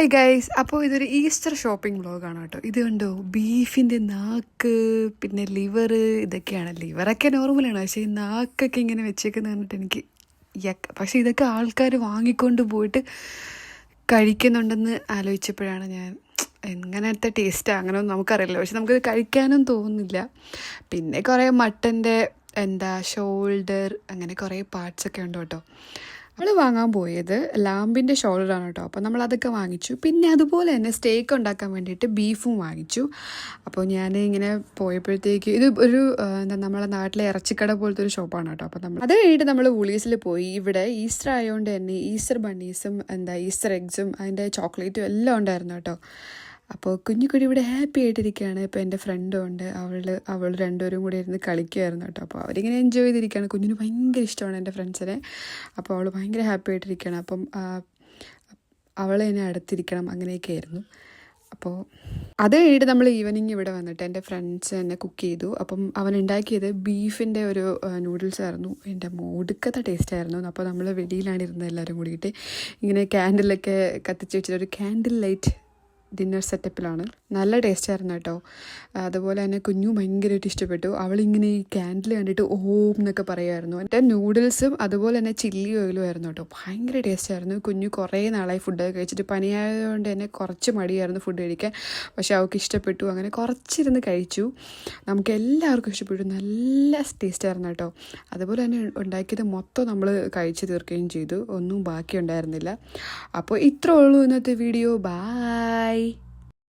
Hi guys, അപ്പോൾ ഇതൊരു Easter shopping വ്ളോഗാണ് കേട്ടോ. ഇത് കണ്ടോ, ബീഫിൻ്റെ നാക്ക്, പിന്നെ ലിവർ, ഇതൊക്കെയാണ്. ലിവറൊക്കെ നോർമലാണ്, പക്ഷേ ഈ നാക്കൊക്കെ ഇങ്ങനെ വെച്ചേക്കുന്നത് കണ്ടിട്ട് എനിക്ക് പക്ഷേ ഇതൊക്കെ ആൾക്കാർ വാങ്ങിക്കൊണ്ട് പോയിട്ട് കഴിക്കുന്നുണ്ടെന്ന് ആലോചിച്ചപ്പോഴാണ് ഞാൻ എങ്ങനത്തെ ടേസ്റ്റാണ് അങ്ങനെയൊന്നും നമുക്കറിയില്ല, പക്ഷെ നമുക്കത് കഴിക്കാനും തോന്നുന്നില്ല. പിന്നെ കുറേ മട്ടൻ്റെ ഷോൾഡർ, അങ്ങനെ കുറേ പാർട്സൊക്കെ ഉണ്ട് കേട്ടോ. നമ്മൾ വാങ്ങാൻ പോയത് ലാമ്പിൻ്റെ ഷോൾഡറാണ് കേട്ടോ. അപ്പോൾ നമ്മളതൊക്കെ വാങ്ങിച്ചു. പിന്നെ അതുപോലെ തന്നെ സ്റ്റേക്ക് ഉണ്ടാക്കാൻ വേണ്ടിയിട്ട് ബീഫും വാങ്ങിച്ചു. അപ്പോൾ ഞാൻ ഇങ്ങനെ പോയപ്പോഴത്തേക്ക് ഇത് ഒരു നമ്മളെ നാട്ടിലെ ഇറച്ചിക്കട പോലത്തെ ഒരു ഷോപ്പാണ് കേട്ടോ. അപ്പോൾ അത് കഴിഞ്ഞിട്ട് നമ്മൾ വുളീസിൽ പോയി. ഇവിടെ ഈസ്റ്റർ ആയതുകൊണ്ട് തന്നെ ഈസ്റ്റർ ബണ്ണീസും ഈസ്റ്റർ എഗ്സും അതിൻ്റെ ചോക്ലേറ്റും എല്ലാം ഉണ്ടായിരുന്നു കേട്ടോ. അപ്പോൾ കുഞ്ഞുകുടി ഇവിടെ ഹാപ്പി ആയിട്ടിരിക്കുകയാണ്. ഇപ്പോൾ എൻ്റെ ഫ്രണ്ടും ഉണ്ട്, അവൾ രണ്ടുപേരും കൂടി ഇരുന്ന് കളിക്കുമായിരുന്നു കേട്ടോ. അപ്പോൾ അവരിങ്ങനെ എൻജോയ് ചെയ്തിരിക്കുകയാണ്. കുഞ്ഞിന് ഭയങ്കര ഇഷ്ടമാണ് എൻ്റെ ഫ്രണ്ട്സിനെ. അപ്പോൾ അവൾ ഭയങ്കര ഹാപ്പി ആയിട്ടിരിക്കുകയാണ്. അപ്പം അവൾ എന്നെ അടുത്തിരിക്കണം, അങ്ങനെയൊക്കെ ആയിരുന്നു. അപ്പോൾ അത് കഴിഞ്ഞിട്ട് നമ്മൾ ഈവനിങ് ഇവിടെ വന്നിട്ട് എൻ്റെ ഫ്രണ്ട്സ് എന്നെ കുക്ക് ചെയ്തു. അപ്പം അവൻ ഉണ്ടാക്കിയത് ബീഫിൻ്റെ ഒരു നൂഡിൽസ് ആയിരുന്നു. എൻ്റെ ഒടുക്കത്തെ ടേസ്റ്റ് ആയിരുന്നു. അപ്പോൾ നമ്മൾ വെളിയിലാണ് ഇരുന്നത് എല്ലാവരും കൂടിയിട്ട്. ഇങ്ങനെ ക്യാൻഡിലൊക്കെ കത്തിച്ച് വെച്ചിട്ട് ഒരു ക്യാൻഡിൽ ലൈറ്റ് ഡിന്നർ സെറ്റപ്പിലാണ്. നല്ല ടേസ്റ്റായിരുന്നു കേട്ടോ. അതുപോലെ തന്നെ കുഞ്ഞു ഭയങ്കരമായിട്ട് ഇഷ്ടപ്പെട്ടു. അവളിങ്ങനെ ഈ ക്യാൻഡിൽ കണ്ടിട്ട് ഓം എന്നൊക്കെ പറയുമായിരുന്നു. എൻ്റെ നൂഡിൽസും അതുപോലെ തന്നെ ചില്ലി ഓയിലും ആയിരുന്നു കേട്ടോ. ഭയങ്കര ടേസ്റ്റായിരുന്നു. കുഞ്ഞു കുറേ നാളായി ഫുഡൊക്കെ കഴിച്ചിട്ട്, പനിയായതുകൊണ്ട് തന്നെ കുറച്ച് മടിയായിരുന്നു ഫുഡ് കഴിക്കാൻ. പക്ഷേ അവൾക്ക് ഇഷ്ടപ്പെട്ടു. അങ്ങനെ കുറച്ചിരുന്ന് കഴിച്ചു. നമുക്ക് എല്ലാവർക്കും ഇഷ്ടപ്പെട്ടു. നല്ല ടേസ്റ്റായിരുന്നു കേട്ടോ. അതുപോലെ തന്നെ ഉണ്ടാക്കിയത് മൊത്തം നമ്മൾ കഴിച്ച് തീർക്കുകയും ചെയ്തു. ഒന്നും ബാക്കി ഉണ്ടായിരുന്നില്ല. അപ്പോൾ ഇത്രേ ഉള്ളൂ ഇന്നത്തെ വീഡിയോ. ബായ്.